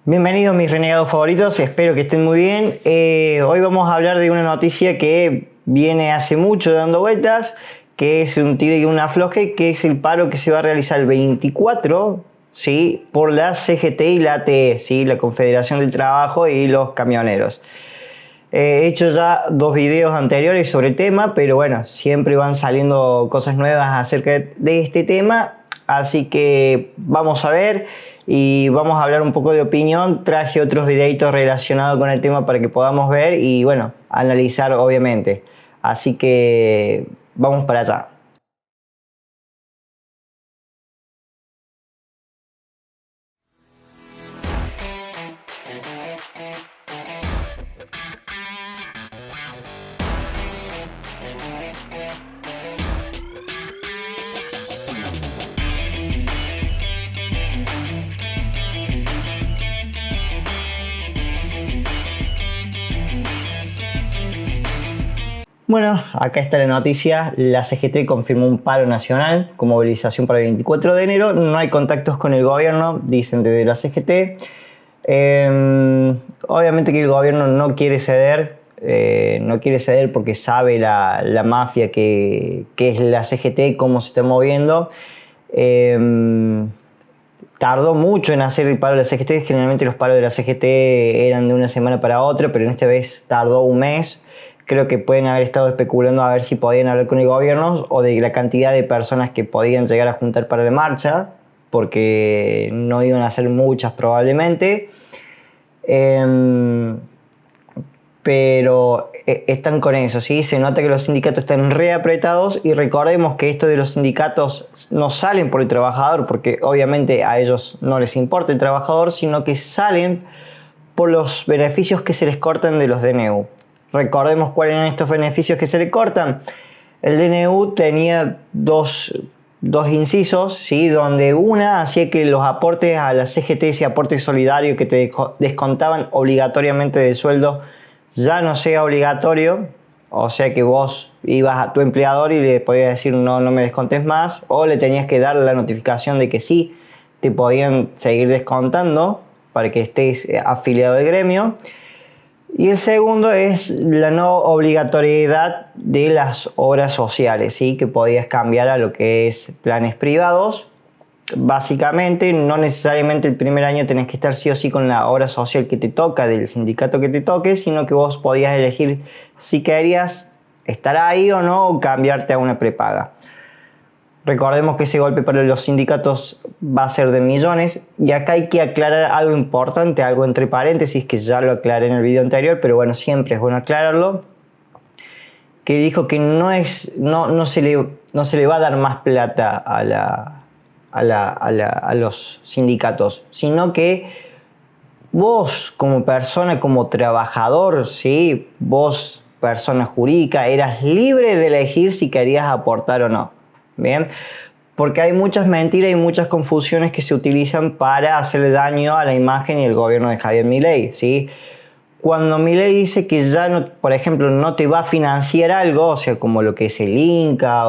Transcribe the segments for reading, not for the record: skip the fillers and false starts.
Bienvenidos mis renegados favoritos, espero que estén muy bien. Hoy vamos a hablar de una noticia que viene hace mucho dando vueltas, que es un tire y un afloje, que es el paro que se va a realizar el 24, ¿sí? Por la CGT y la ATE, ¿sí? La Confederación del Trabajo y los camioneros. He hecho ya dos videos anteriores sobre el tema, pero bueno, siempre van saliendo cosas nuevas acerca de este tema, así que vamos a ver y vamos a hablar un poco de opinión. Traje otros videitos relacionados con el tema para que podamos ver y bueno, analizar obviamente. Así que vamos para allá. Bueno, acá está la noticia. La CGT confirmó un paro nacional con movilización para el 24 de enero. No hay contactos con el gobierno, dicen desde la CGT. Obviamente que el gobierno no quiere ceder, porque sabe la mafia que es la CGT, cómo se está moviendo. Tardó mucho en hacer el paro de la CGT. Generalmente los paros de la CGT eran de una semana para otra, pero en esta vez tardó un mes. Creo que pueden haber estado especulando a ver si podían hablar con el gobierno o de la cantidad de personas que podían llegar a juntar para la marcha, porque no iban a ser muchas probablemente. Pero están con eso, ¿sí? Se nota que los sindicatos están reapretados y recordemos que esto de los sindicatos no salen por el trabajador, porque obviamente a ellos no les importa el trabajador, sino que salen por los beneficios que se les cortan de los DNU. Recordemos cuáles eran estos beneficios que se le cortan. El DNU tenía dos incisos, ¿sí? Donde una hacía que los aportes a la CGT, ese aporte solidario que te descontaban obligatoriamente del sueldo, ya no sea obligatorio. O sea que vos ibas a tu empleador y le podías decir no me descontes más, o le tenías que dar la notificación de que sí te podían seguir descontando para que estés afiliado al gremio. Y el segundo es la no obligatoriedad de las obras sociales, ¿sí? Que podías cambiar a lo que es planes privados. Básicamente, no necesariamente el primer año tenés que estar sí o sí con la obra social que te toca, del sindicato que te toque, sino que vos podías elegir si querías estar ahí o no, o cambiarte a una prepaga. Recordemos que ese golpe para los sindicatos va a ser de millones, y acá hay que aclarar algo importante, algo entre paréntesis, que ya lo aclaré en el video anterior, pero bueno, siempre es bueno aclararlo, que dijo que no se le va a dar más plata a los sindicatos, sino que vos como persona, como trabajador, ¿sí? Vos, persona jurídica, eras libre de elegir si querías aportar o no. Bien, porque hay muchas mentiras y muchas confusiones que se utilizan para hacerle daño a la imagen y el gobierno de Javier Milei, ¿sí? Cuando Milei dice que ya no, por ejemplo, no te va a financiar algo, o sea, como lo que es el Inca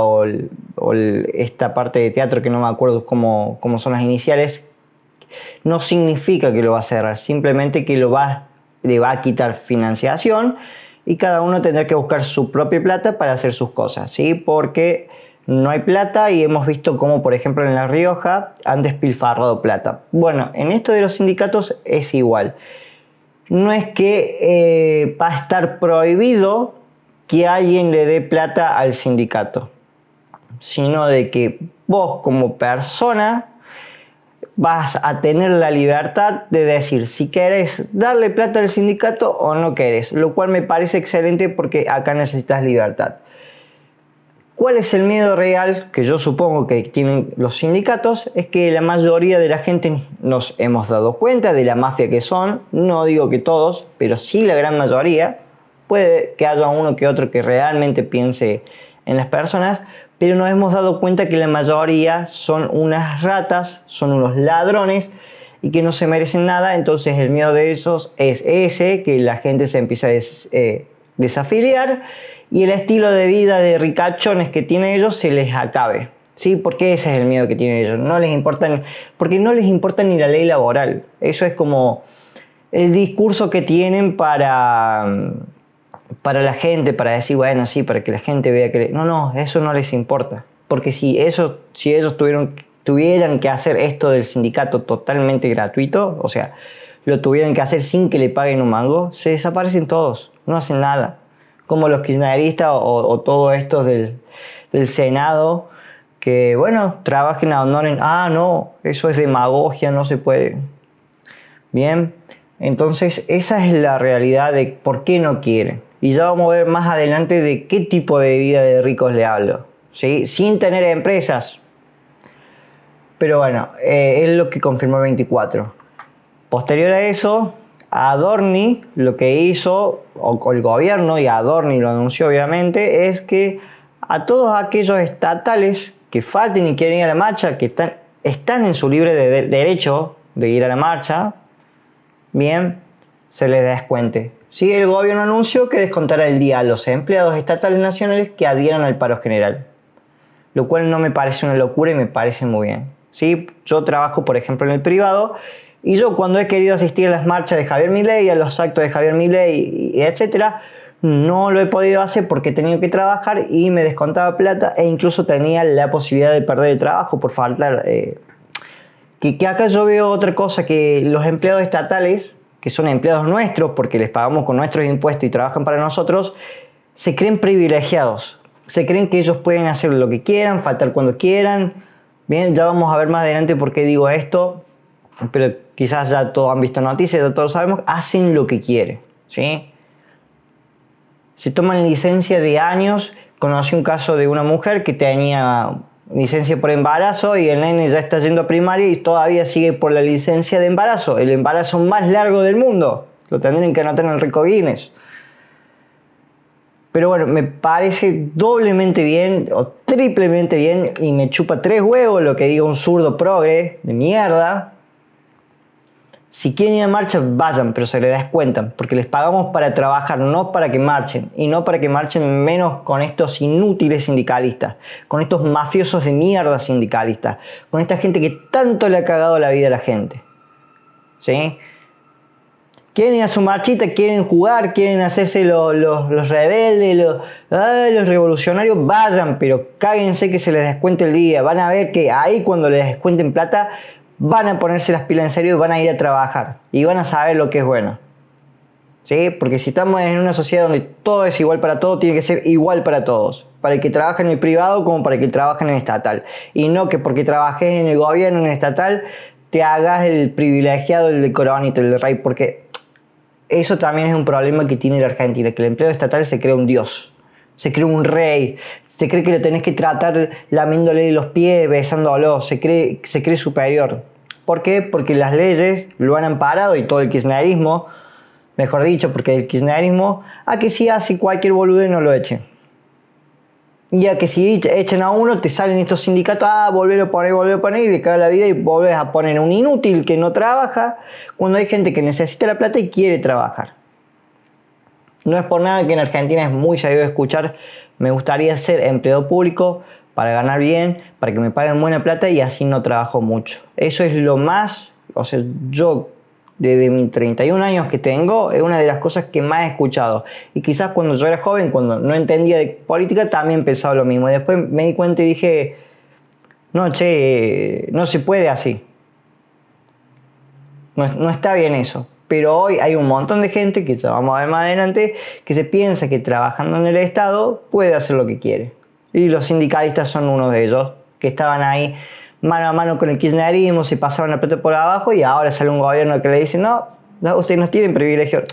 esta parte de teatro que no me acuerdo cómo son las iniciales, no significa que lo va a cerrar, simplemente que le va a quitar financiación y cada uno tendrá que buscar su propia plata para hacer sus cosas, ¿sí? Porque no hay plata y hemos visto cómo, por ejemplo, en La Rioja han despilfarrado plata. Bueno, en esto de los sindicatos es igual. No es que va a estar prohibido que alguien le dé plata al sindicato, sino de que vos como persona vas a tener la libertad de decir si querés darle plata al sindicato o no querés, lo cual me parece excelente porque acá necesitas libertad. ¿Cuál es el miedo real que yo supongo que tienen los sindicatos? Es que la mayoría de la gente nos hemos dado cuenta de la mafia que son. No digo que todos, pero sí la gran mayoría. Puede que haya uno que otro que realmente piense en las personas, pero nos hemos dado cuenta que la mayoría son unas ratas, son unos ladrones y que no se merecen nada. Entonces el miedo de esos es ese, que la gente se empieza a desafiliar y el estilo de vida de ricachones que tienen ellos se les acabe, ¿sí? Porque ese es el miedo que tienen ellos. No les importa, porque no les importa ni la ley laboral. Eso es como el discurso que tienen para la gente, para decir, bueno, sí, para que la gente vea que... No, eso no les importa. Porque si ellos tuvieran que hacer esto del sindicato totalmente gratuito, o sea, lo tuvieran que hacer sin que le paguen un mango, se desaparecen todos, no hacen nada. Como los kirchneristas o todos estos del Senado, que bueno, trabajen a honor no, eso es demagogia, no se puede. Bien, entonces esa es la realidad de por qué no quieren. Y ya vamos a ver más adelante de qué tipo de vida de ricos le hablo, ¿sí? Sin tener empresas. Pero bueno, es lo que confirmó el 24. Posterior a eso, Adorni lo que hizo, o el gobierno, y Adorni lo anunció obviamente, es que a todos aquellos estatales que falten y quieren ir a la marcha, que están en su libre derecho de ir a la marcha, bien, se les descuente. Sí, el gobierno anunció que descontará el día a los empleados estatales nacionales que adhieran al paro general, lo cual no me parece una locura y me parece muy bien. ¿Sí? Yo trabajo, por ejemplo, en el privado, y yo cuando he querido asistir a las marchas de Javier Milei, a los actos de Javier Milei, y etcétera, no lo he podido hacer porque he tenido que trabajar y me descontaba plata, e incluso tenía la posibilidad de perder el trabajo por faltar. Que acá yo veo otra cosa, que los empleados estatales, que son empleados nuestros porque les pagamos con nuestros impuestos y trabajan para nosotros, se creen privilegiados. Se creen que ellos pueden hacer lo que quieran, faltar cuando quieran. Bien, ya vamos a ver más adelante por qué digo esto, pero quizás ya todos han visto noticias, ya todos sabemos, hacen lo que quieren, ¿sí? Se toman licencia de años. Conocí un caso de una mujer que tenía licencia por embarazo y el nene ya está yendo a primaria y todavía sigue por la licencia de embarazo, el embarazo más largo del mundo. Lo tendrían que anotar en el récord Guinness. Pero bueno, me parece doblemente bien o triplemente bien y me chupa tres huevos lo que diga un zurdo progre de mierda. Si quieren ir a marcha, vayan, pero se les descuentan, porque les pagamos para trabajar, no para que marchen, y no para que marchen menos con estos inútiles sindicalistas, con estos mafiosos de mierda sindicalistas, con esta gente que tanto le ha cagado la vida a la gente. ¿Sí? Quieren ir a su marchita, quieren jugar, quieren hacerse los rebeldes, los revolucionarios, vayan, pero cáguense que se les descuente el día. Van a ver que ahí cuando les descuenten plata, van a ponerse las pilas en serio y van a ir a trabajar. Y van a saber lo que es bueno. ¿Sí? Porque si estamos en una sociedad donde todo es igual para todos, tiene que ser igual para todos. Para el que trabaja en el privado como para el que trabaja en el estatal. Y no que porque trabajes en el gobierno, en el estatal, te hagas el privilegiado, el coronito, el rey, porque eso también es un problema que tiene la Argentina, que el empleo estatal se cree un dios, se cree un rey, se cree que lo tenés que tratar lamiéndole los pies, besándolo, se cree superior. ¿Por qué? Porque las leyes lo han amparado y todo el kirchnerismo, mejor dicho, porque el kirchnerismo, a que si hace cualquier boludo no lo echen. Y a que si echan a uno, te salen estos sindicatos, volver a poner, y le caga la vida y volvés a poner un inútil que no trabaja, cuando hay gente que necesita la plata y quiere trabajar. No es por nada que en Argentina es muy sabido de escuchar, me gustaría ser empleado público para ganar bien, para que me paguen buena plata y así no trabajo mucho. Eso es lo más, o sea, yo desde mis 31 años que tengo, es una de las cosas que más he escuchado. Y quizás cuando yo era joven, cuando no entendía de política, también pensaba lo mismo. Y después me di cuenta y dije, no, no se puede así. No está bien eso. Pero hoy hay un montón de gente, que ya vamos a ver más adelante, que se piensa que trabajando en el Estado puede hacer lo que quiere. Y los sindicalistas son uno de ellos, que estaban ahí mano a mano con el kirchnerismo, se pasaban la plata por abajo y ahora sale un gobierno que le dice, no, ustedes no tienen privilegios.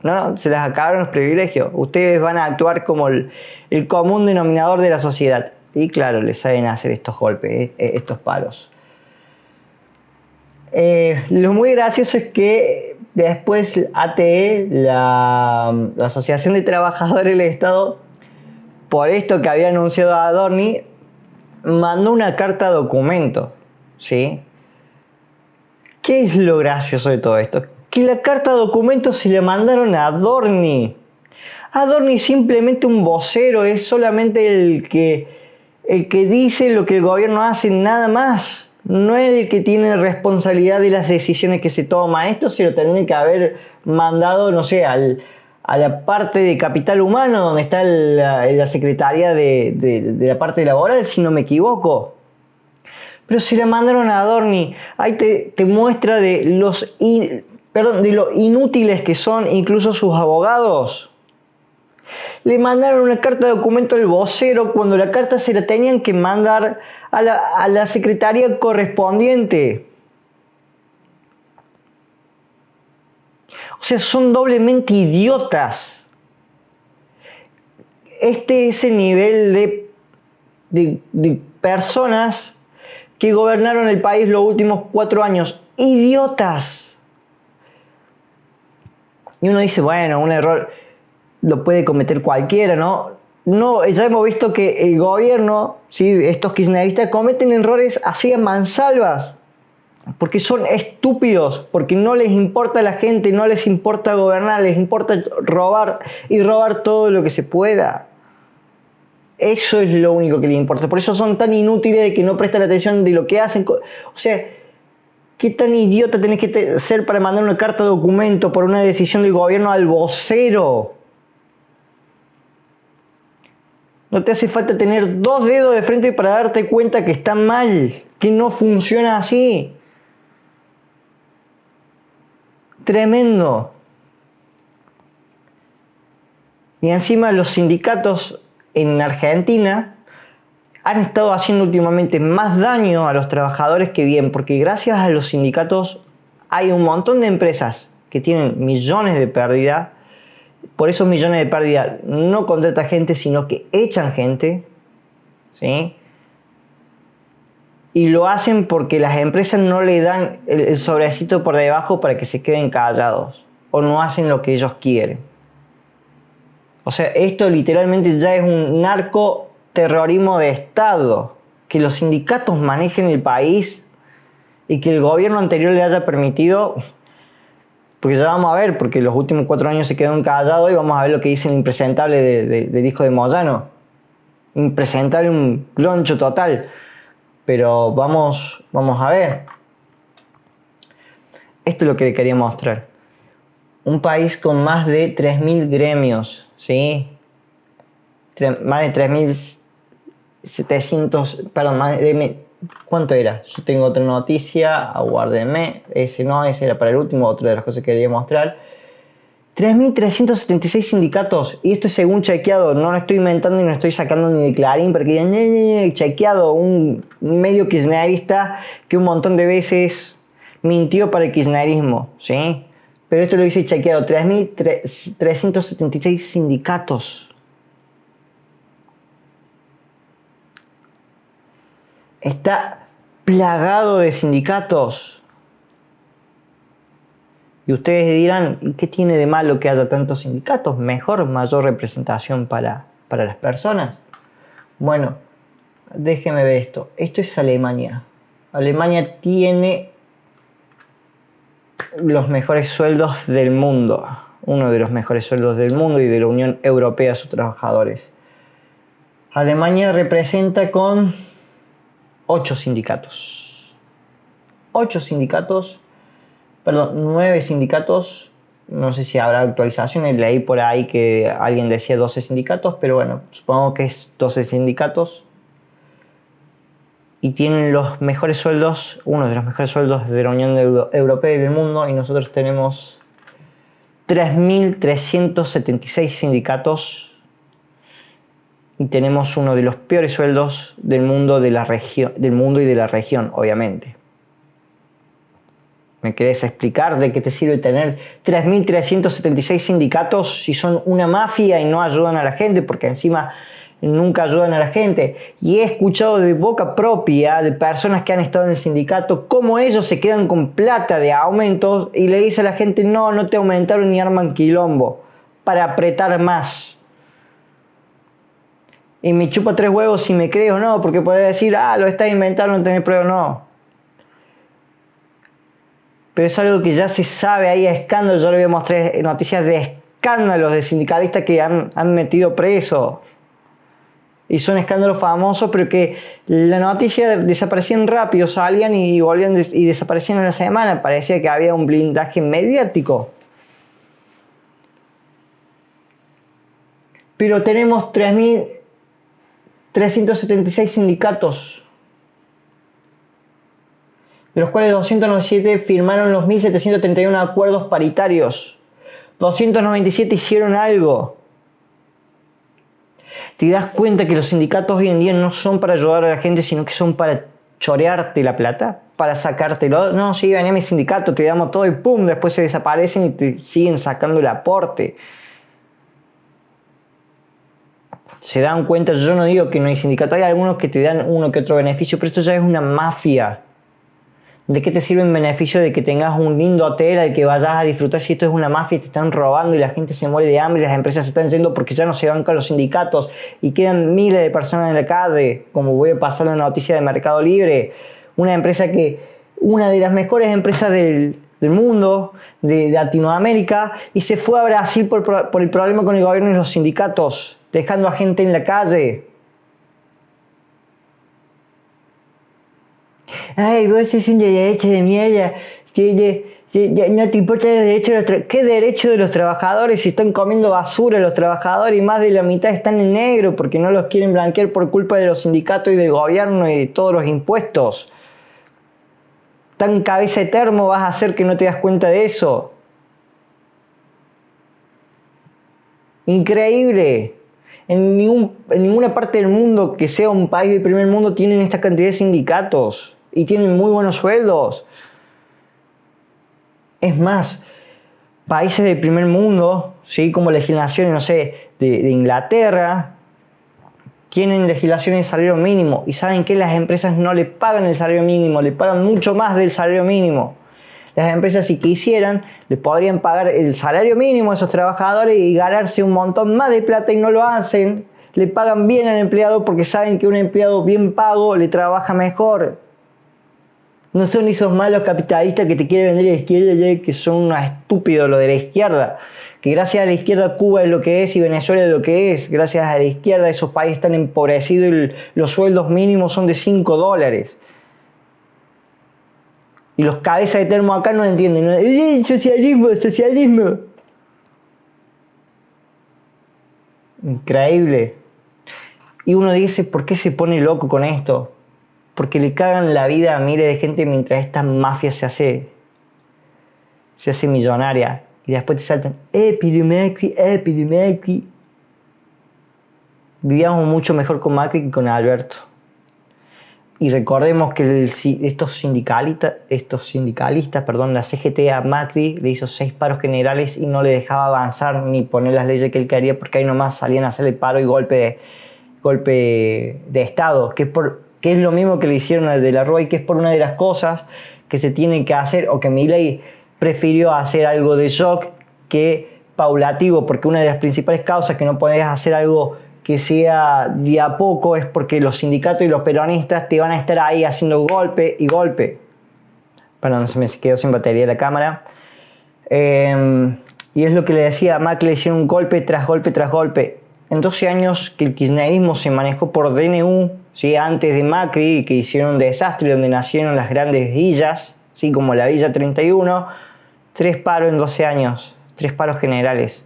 No, se les acabaron los privilegios. Ustedes van a actuar como el común denominador de la sociedad. Y claro, les saben hacer estos golpes, estos palos. Lo muy gracioso es que después ATE, la Asociación de Trabajadores del Estado, por esto que había anunciado a Adorni, mandó una carta documento, ¿sí? ¿Qué es lo gracioso de todo esto? Que la carta documento se le mandaron a Adorni. Adorni es simplemente un vocero, es solamente el que dice lo que el gobierno hace, nada más. no es el que tiene responsabilidad de las decisiones que se toman. Esto se lo tendría que haber mandado, no sé, a la parte de capital humano, donde está la Secretaría de la parte laboral, si no me equivoco. Pero se la mandaron a Adorni. Ahí te muestra de lo inútiles que son incluso sus abogados. Le mandaron una carta de documento al vocero cuando la carta se la tenían que mandar a la secretaría correspondiente. O sea, son doblemente idiotas. Este es el nivel de personas que gobernaron el país los últimos 4 años. ¡Idiotas! Y uno dice, bueno, un error lo puede cometer cualquiera, ¿no? No, ya hemos visto que el gobierno, ¿sí?, estos kirchneristas cometen errores así a mansalvas, porque son estúpidos, porque no les importa a la gente, no les importa gobernar, les importa robar y robar todo lo que se pueda. Eso es lo único que les importa. Por eso son tan inútiles de que no prestan atención de lo que hacen. O sea, ¿qué tan idiota tenés que ser para mandar una carta de documento por una decisión del gobierno al vocero? No te hace falta tener 2 dedos de frente para darte cuenta que está mal, que no funciona así. Tremendo. Y encima los sindicatos en Argentina han estado haciendo últimamente más daño a los trabajadores que bien, porque gracias a los sindicatos hay un montón de empresas que tienen millones de pérdidas. Por esos millones de pérdidas no contrata gente, sino que echan gente, ¿sí? Y lo hacen porque las empresas no le dan el sobrecito por debajo para que se queden callados, o no hacen lo que ellos quieren. O sea, esto literalmente ya es un narcoterrorismo de Estado, que los sindicatos manejen el país y que el gobierno anterior le haya permitido. Porque ya vamos a ver, porque los últimos 4 años se quedaron callados y vamos a ver lo que dice el impresentable del hijo de Moyano. Impresentable, un gloncho total. Pero vamos a ver. Esto es lo que quería mostrar. Un país con más de 3.000 gremios, ¿sí? Más de 3.700, perdón, más de... ¿Cuánto era? Yo tengo otra noticia, aguárdenme. Ese era para el último, otra de las cosas que quería mostrar. 3.376 sindicatos, y esto es según chequeado, no lo estoy inventando y no estoy sacando ni de Clarín, porque digan, chequeado, un medio kirchnerista que un montón de veces mintió para el kirchnerismo, ¿sí? Pero esto lo dice chequeado, 3.376 sindicatos. Está plagado de sindicatos. Y ustedes dirán, ¿qué tiene de malo que haya tantos sindicatos? Mejor, mayor representación para las personas. Bueno, déjenme ver esto. Esto es Alemania. Alemania tiene los mejores sueldos del mundo. Uno de los mejores sueldos del mundo y de la Unión Europea a sus trabajadores. Alemania representa con 8 sindicatos. 9 sindicatos. No sé si habrá actualizaciones. Leí por ahí que alguien decía 12 sindicatos, pero bueno, supongo que es 12 sindicatos. Y tienen los mejores sueldos, uno de los mejores sueldos de la Unión Europea y del mundo, y nosotros tenemos 3.376 sindicatos. Y tenemos uno de los peores sueldos del mundo, y de la región, obviamente. ¿Me querés explicar de qué te sirve tener 3.376 sindicatos si son una mafia y no ayudan a la gente? Porque encima nunca ayudan a la gente. Y he escuchado de boca propia de personas que han estado en el sindicato cómo ellos se quedan con plata de aumentos y le dicen a la gente, no te aumentaron ni arman quilombo para apretar más. Y me chupa 3 huevos si me creo o no, porque podés decir, lo estás inventando, no tenés prueba, no. Pero es algo que ya se sabe, hay escándalos. Yo le voy a mostrar noticias de escándalos de sindicalistas que han metido preso. Y son escándalos famosos, pero que la noticia desaparecían rápido, salían y volvían y desaparecían en la semana. Parecía que había un blindaje mediático. Pero tenemos 3.376 sindicatos, de los cuales 297 firmaron los 1.731 acuerdos paritarios. 297 hicieron algo. Te das cuenta que los sindicatos hoy en día no son para ayudar a la gente, sino que son para chorearte la plata, para sacártelo. No, sí, venía mi sindicato, te damos todo y pum, después se desaparecen y te siguen sacando el aporte. Se dan cuenta, yo no digo que no hay sindicato, hay algunos que te dan uno que otro beneficio, pero esto ya es una mafia. ¿De qué te sirve el beneficio de que tengas un lindo hotel al que vayas a disfrutar si esto es una mafia y te están robando y la gente se muere de hambre y las empresas se están yendo porque ya no se bancan los sindicatos y quedan miles de personas en la calle, como voy a pasar la noticia de Mercado Libre, una empresa una de las mejores empresas del mundo, de Latinoamérica, y se fue a Brasil por el problema con el gobierno y los sindicatos, dejando a gente en la calle. Ay, vos sos un derecho de mierda. No te importa el derecho de los trabajadores. ¿Qué derecho de los trabajadores? Si están comiendo basura los trabajadores y más de la mitad están en negro porque no los quieren blanquear por culpa de los sindicatos y del gobierno y de todos los impuestos. Tan cabeza de termo vas a hacer que no te das cuenta de eso. Increíble. En ninguna parte del mundo que sea un país del primer mundo tienen esta cantidad de sindicatos. Y tienen muy buenos sueldos. Es más, países del primer mundo, ¿sí? Como legislaciones, no sé, de Inglaterra, tienen legislaciones de salario mínimo. Y saben que las empresas no le pagan el salario mínimo, le pagan mucho más del salario mínimo. Las empresas, si quisieran, le podrían pagar el salario mínimo a esos trabajadores y ganarse un montón más de plata y no lo hacen. Le pagan bien al empleado porque saben que un empleado bien pago le trabaja mejor. No son esos malos capitalistas que te quieren vender a la izquierda, que son unos estúpidos los de la izquierda. Que gracias a la izquierda Cuba es lo que es y Venezuela es lo que es. Gracias a la izquierda esos países están empobrecidos y los sueldos mínimos son de $5. Y los cabezas de termo acá no entienden. Socialismo, socialismo. Increíble. Y uno dice, ¿por qué se pone loco con esto? Porque le cagan la vida a miles de gente mientras esta mafia se hace millonaria. Y después te saltan, pero Macri. Vivíamos mucho mejor con Macri que con Alberto. Y recordemos que estos sindicalistas, la CGT a Macri le hizo 6 paros generales y no le dejaba avanzar ni poner las leyes que él quería porque ahí nomás salían a hacerle paro y golpe de Estado, que es lo mismo que le hicieron al de la Rúa y que es por una de las cosas que se tienen que hacer, o que Milei prefirió hacer algo de shock que paulativo, porque una de las principales causas que no podés hacer algo que sea de a poco es porque los sindicatos y los peronistas te van a estar ahí haciendo golpe y golpe. Perdón, se me quedó sin batería la cámara. Y es lo que le decía a Macri, le hicieron un golpe tras golpe tras golpe. En 12 años que el kirchnerismo se manejó por DNU, ¿sí? Antes de Macri, que hicieron un desastre donde nacieron las grandes villas, ¿sí? Como la Villa 31, 3 paros en 12 años, 3 paros generales.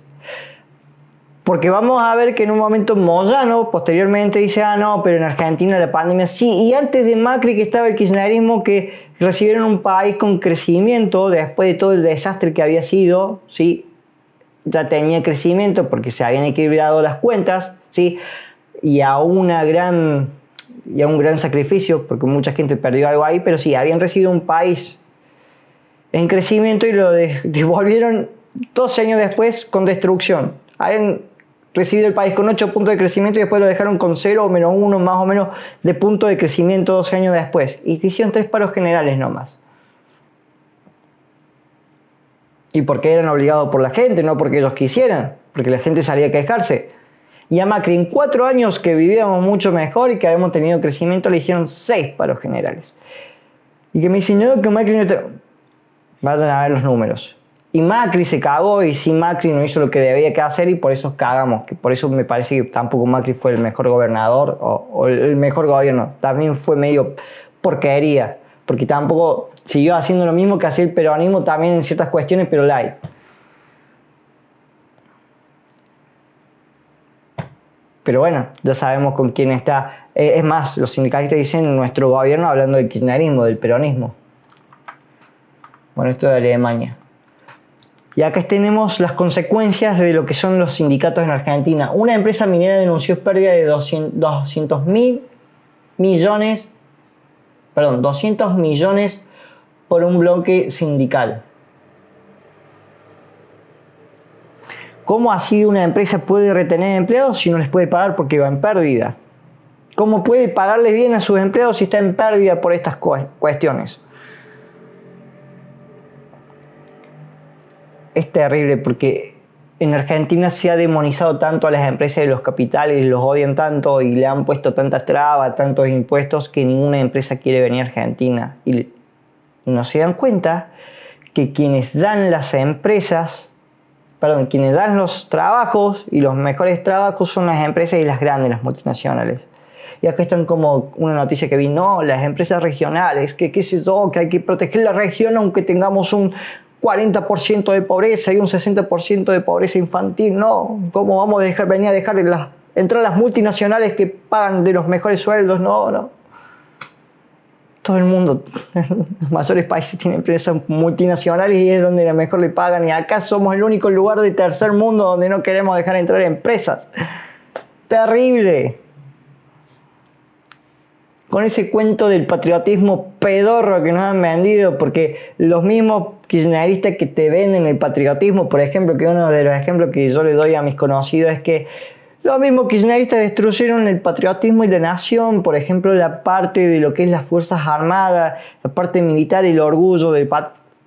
Porque vamos a ver que en un momento Moyano posteriormente dice, no, pero en Argentina la pandemia sí, y antes de Macri que estaba el kirchnerismo, que recibieron un país con crecimiento después de todo el desastre que había sido, ¿sí? Ya tenía crecimiento porque se habían equilibrado las cuentas, ¿sí? Y a un gran sacrificio, porque mucha gente perdió algo ahí, pero sí, habían recibido un país en crecimiento y lo devolvieron 12 años después con destrucción. Habían recibido el país con 8 puntos de crecimiento y después lo dejaron con 0 o menos 1 más o menos de punto de crecimiento 12 años después. Y hicieron 3 paros generales nomás. Y porque eran obligados por la gente, no porque ellos quisieran, porque la gente salía a quejarse. Y a Macri en 4 años que vivíamos mucho mejor y que habíamos tenido crecimiento le hicieron 6 paros generales. Y que me dicen, no, que Macri no te... Vayan a ver los números. Y Macri se cagó y sí, Macri no hizo lo que debía que hacer y por eso cagamos. Que por eso me parece que tampoco Macri fue el mejor gobernador o el mejor gobierno. También fue medio porquería. Porque tampoco siguió haciendo lo mismo que hacía el peronismo también en ciertas cuestiones, pero light. Pero bueno, ya sabemos con quién está. Es más, los sindicalistas dicen nuestro gobierno hablando del kirchnerismo, del peronismo. Bueno, esto de Alemania. Y acá tenemos las consecuencias de lo que son los sindicatos en Argentina. Una empresa minera denunció pérdida de 200 millones por un bloque sindical. ¿Cómo así una empresa puede retener empleados si no les puede pagar porque va en pérdida? ¿Cómo puede pagarles bien a sus empleados si está en pérdida por estas cuestiones? Es terrible porque en Argentina se ha demonizado tanto a las empresas y los capitales, los odian tanto y le han puesto tantas trabas, tantos impuestos que ninguna empresa quiere venir a Argentina. Y no se dan cuenta que quienes dan las empresas, quienes dan los trabajos y los mejores trabajos son las empresas y las grandes, las multinacionales. Y acá están como una noticia que vi, no, las empresas regionales, que qué sé yo, que hay que proteger la región aunque tengamos un 40% de pobreza y un 60% de pobreza infantil. No, ¿cómo vamos a venir a dejar entrar las multinacionales que pagan de los mejores sueldos? No. Todo el mundo, los mayores países tienen empresas multinacionales y es donde mejor le pagan. Y acá somos el único lugar de tercer mundo donde no queremos dejar entrar empresas. Terrible. Con ese cuento del patriotismo pedorro que nos han vendido, porque los mismos kirchneristas que te venden el patriotismo, por ejemplo, que uno de los ejemplos que yo le doy a mis conocidos es que los mismos kirchneristas destruyeron el patriotismo y la nación, por ejemplo, la parte de lo que es las Fuerzas Armadas, la parte militar y el orgullo del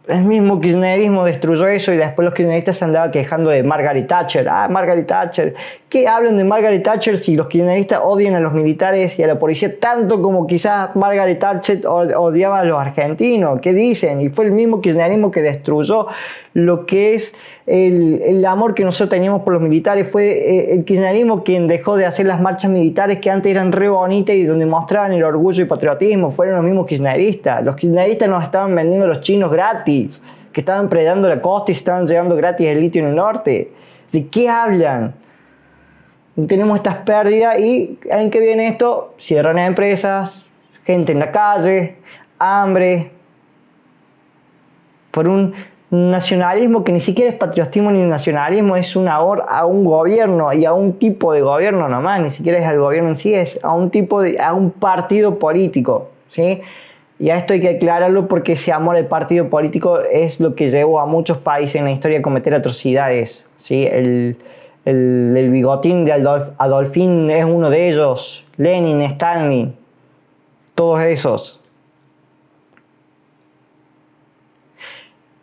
el mismo kirchnerismo destruyó eso y después los kirchneristas se andaban quejando de Margaret Thatcher. Margaret Thatcher. ¿Qué hablan de Margaret Thatcher si los kirchneristas odian a los militares y a la policía tanto como quizás Margaret Thatcher odiaba a los argentinos? ¿Qué dicen? Y fue el mismo kirchnerismo que destruyó lo que es el amor que nosotros teníamos por los militares. Fue el kirchnerismo quien dejó de hacer las marchas militares que antes eran re bonitas y donde mostraban el orgullo y patriotismo. Fueron los mismos kirchneristas. Los kirchneristas nos estaban vendiendo los chinos gratis, que estaban predando la costa y estaban llegando gratis el litio en el norte. ¿De qué hablan? Tenemos estas pérdidas y ¿en qué viene esto? Cierran empresas, gente en la calle, hambre, por un nacionalismo que ni siquiera es patriotismo ni nacionalismo, es un amor a un gobierno y a un tipo de gobierno nomás, ni siquiera es al gobierno en sí, es a un partido político, ¿sí? Y a esto hay que aclararlo porque ese amor al partido político es lo que llevó a muchos países en la historia a cometer atrocidades, ¿sí? El bigotín de Adolfín es uno de ellos, Lenin, Stalin, todos esos.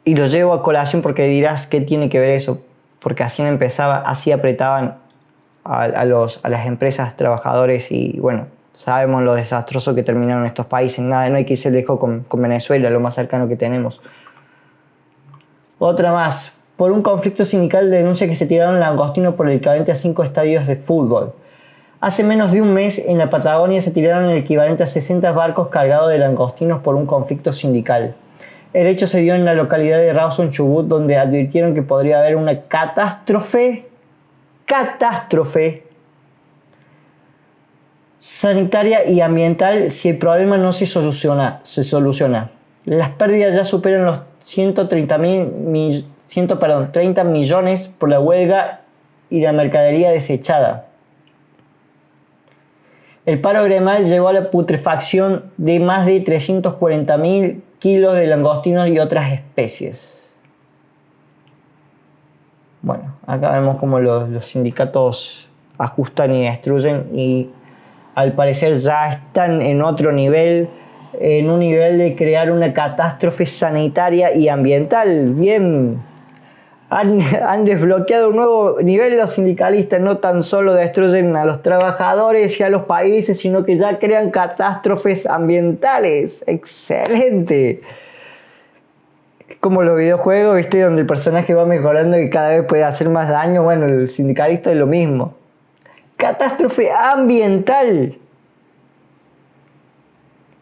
Y lo llevo a colación porque dirás, ¿qué tiene que ver eso? Porque así apretaban a las empresas, trabajadores y bueno, sabemos lo desastroso que terminaron estos países. Nada, no hay que irse lejos con Venezuela, lo más cercano que tenemos. Otra más. Por un conflicto sindical denuncia que se tiraron langostinos por el equivalente a 5 estadios de fútbol. Hace menos de un mes en la Patagonia se tiraron el equivalente a 60 barcos cargados de langostinos por un conflicto sindical. El hecho se dio en la localidad de Rawson, Chubut, donde advirtieron que podría haber una catástrofe sanitaria y ambiental si el problema no se soluciona. Las pérdidas ya superan los 30 millones por la huelga y la mercadería desechada. El paro gremial llevó a la putrefacción de más de 340.000 kilos de langostinos y otras especies. Bueno, acá vemos cómo los sindicatos ajustan y destruyen y al parecer ya están en otro nivel, en un nivel de crear una catástrofe sanitaria y ambiental. Bien, han desbloqueado un nuevo nivel los sindicalistas, no tan solo destruyen a los trabajadores y a los países, sino que ya crean catástrofes ambientales. ¡Excelente! como los videojuegos, ¿viste? Donde el personaje va mejorando y cada vez puede hacer más daño. Bueno, el sindicalista es lo mismo. Catástrofe ambiental.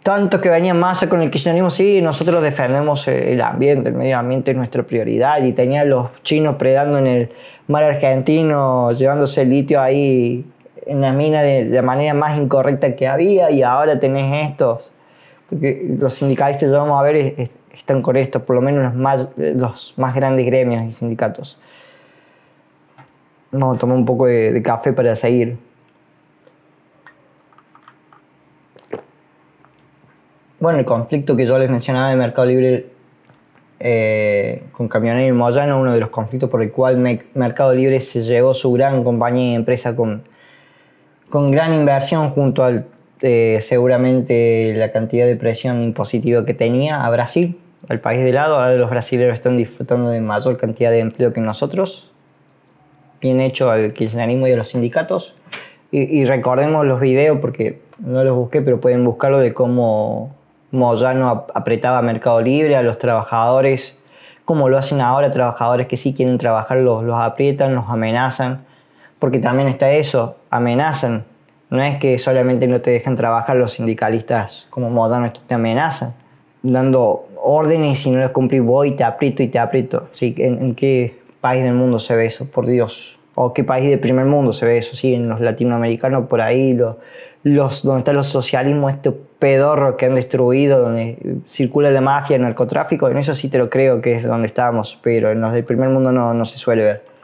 Tanto que venía Massa con el kirchnerismo, sí, nosotros defendemos el ambiente, el medio ambiente es nuestra prioridad, y tenía a los chinos predando en el mar argentino, llevándose el litio ahí en la mina de la manera más incorrecta que había, y ahora tenés estos, porque los sindicalistas, ya vamos a ver, están con esto, por lo menos los más grandes gremios y sindicatos. Vamos a tomar un poco de café para seguir. Bueno, el conflicto que yo les mencionaba de Mercado Libre con Camionero y Moyano, uno de los conflictos por el cual Mercado Libre se llevó su gran compañía y empresa con gran inversión junto al seguramente la cantidad de presión impositiva que tenía a Brasil, al país de lado. Ahora los brasileños están disfrutando de mayor cantidad de empleo que nosotros. Bien hecho al kirchnerismo y a los sindicatos. Y recordemos los videos, porque no los busqué, pero pueden buscarlo, de cómo Moyano apretaba a Mercado Libre, a los trabajadores, como lo hacen ahora, trabajadores que sí quieren trabajar los aprietan, los amenazan, porque también está eso, amenazan. No es que solamente no te dejan trabajar los sindicalistas como Moyano, te amenazan, dando órdenes, y si no las cumplís voy y te aprieto y te aprieto. ¿Sí? ¿En qué país del mundo se ve eso? Por Dios. ¿O qué país del primer mundo se ve eso? Sí, en los latinoamericanos, por ahí, donde están los socialismos, estos pedorros que han destruido, donde circula la mafia, el narcotráfico, en eso sí te lo creo que es donde estamos, pero en los del primer mundo no se suele ver.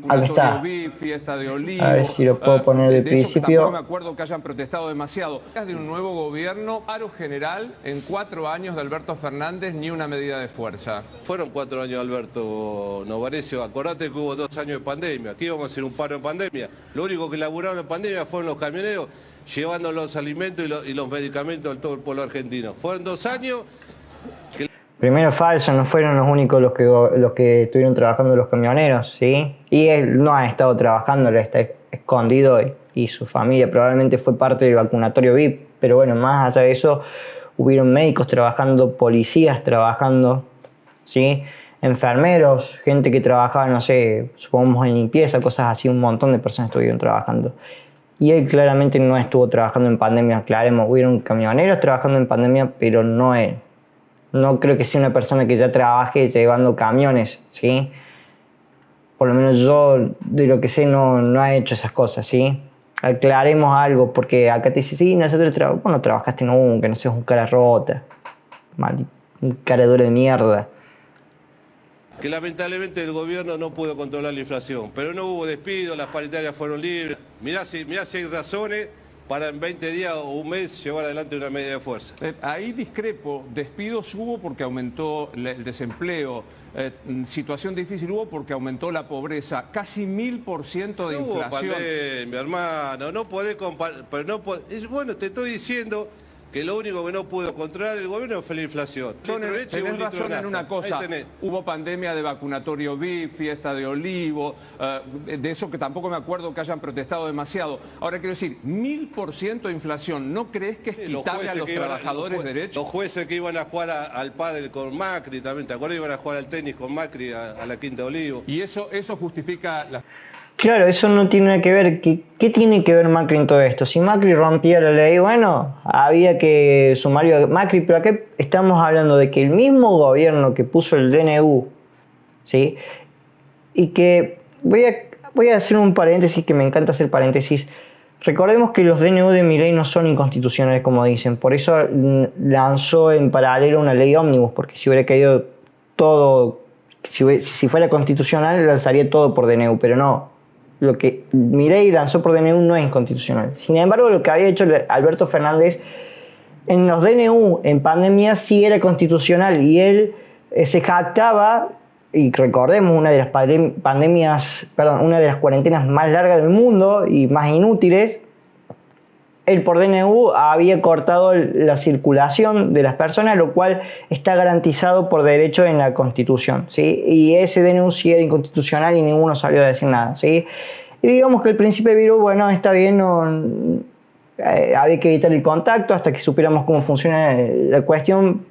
Aquí está. Fiesta de Olivo. A ver si lo puedo poner de principio. Tampoco me acuerdo que hayan protestado demasiado. De un nuevo gobierno, paro general en 4 años de Alberto Fernández, ni una medida de fuerza. Fueron 4 años, Alberto Novarecio. Acordate que hubo 2 años de pandemia. Aquí íbamos a hacer un paro en pandemia. Lo único que laburaron en pandemia fueron los camioneros llevando los alimentos y los medicamentos a todo el pueblo argentino. Fueron 2 años. Primero, falso, no fueron los únicos los que estuvieron trabajando los camioneros, ¿sí? Y él no ha estado trabajando, él está escondido, y su familia probablemente fue parte del vacunatorio VIP, pero bueno, más allá de eso, hubieron médicos trabajando, policías trabajando, ¿sí? Enfermeros, gente que trabajaba, no sé, supongamos en limpieza, cosas así, un montón de personas estuvieron trabajando. Y él claramente no estuvo trabajando en pandemia, aclaremos, hubieron camioneros trabajando en pandemia, pero no él. No creo que sea una persona que ya trabaje llevando camiones, ¿sí? Por lo menos yo, de lo que sé, no ha hecho esas cosas, ¿sí? Aclaremos algo, porque acá te dice, sí, nosotros vos no trabajaste nunca, no seas un cara rota, un cara dura de mierda. Que lamentablemente el gobierno no pudo controlar la inflación, pero no hubo despido, las paritarias fueron libres. Mirá si hay razones para en 20 días o un mes llevar adelante una medida de fuerza. Ahí discrepo, despidos hubo porque aumentó el desempleo, situación difícil hubo porque aumentó la pobreza, casi 1000% de inflación. Hubo pandemia, hermano, no podés comparar, pero no podés, bueno, te estoy diciendo que lo único que no pudo controlar el gobierno fue la inflación. Tenés razón en una cosa, hubo pandemia de vacunatorio VIP, fiesta de Olivo, de eso que tampoco me acuerdo que hayan protestado demasiado. Ahora quiero decir, 1000% de inflación, ¿no crees que es quitable a los trabajadores derechos? Los jueces que iban a jugar al pádel con Macri también, ¿te acuerdas? Iban a jugar al tenis con Macri a la Quinta de Olivo. Y eso justifica la... Claro, eso no tiene nada que ver. ¿Qué tiene que ver Macri en todo esto? Si Macri rompía la ley, bueno, había que sumarlo a Macri, pero acá estamos hablando de que el mismo gobierno que puso el DNU, ¿sí? Y que voy a hacer un paréntesis, que me encanta hacer paréntesis. Recordemos que los DNU de Milei no son inconstitucionales, como dicen, por eso lanzó en paralelo una ley ómnibus, porque si hubiera caído todo, si fuera constitucional, lanzaría todo por DNU, pero no. Lo que Milei lanzó por DNU no es inconstitucional. Sin embargo, lo que había hecho Alberto Fernández en los DNU en pandemia sí era constitucional, y él se jactaba, y recordemos, una de las una de las cuarentenas más largas del mundo y más inútiles, él por DNU había cortado la circulación de las personas, lo cual está garantizado por derecho en la Constitución, ¿sí? Y ese DNU sí era inconstitucional y ninguno salió a decir nada, ¿sí? Y digamos que el príncipe de virus, bueno, está bien, había que evitar el contacto hasta que supiéramos cómo funciona la cuestión.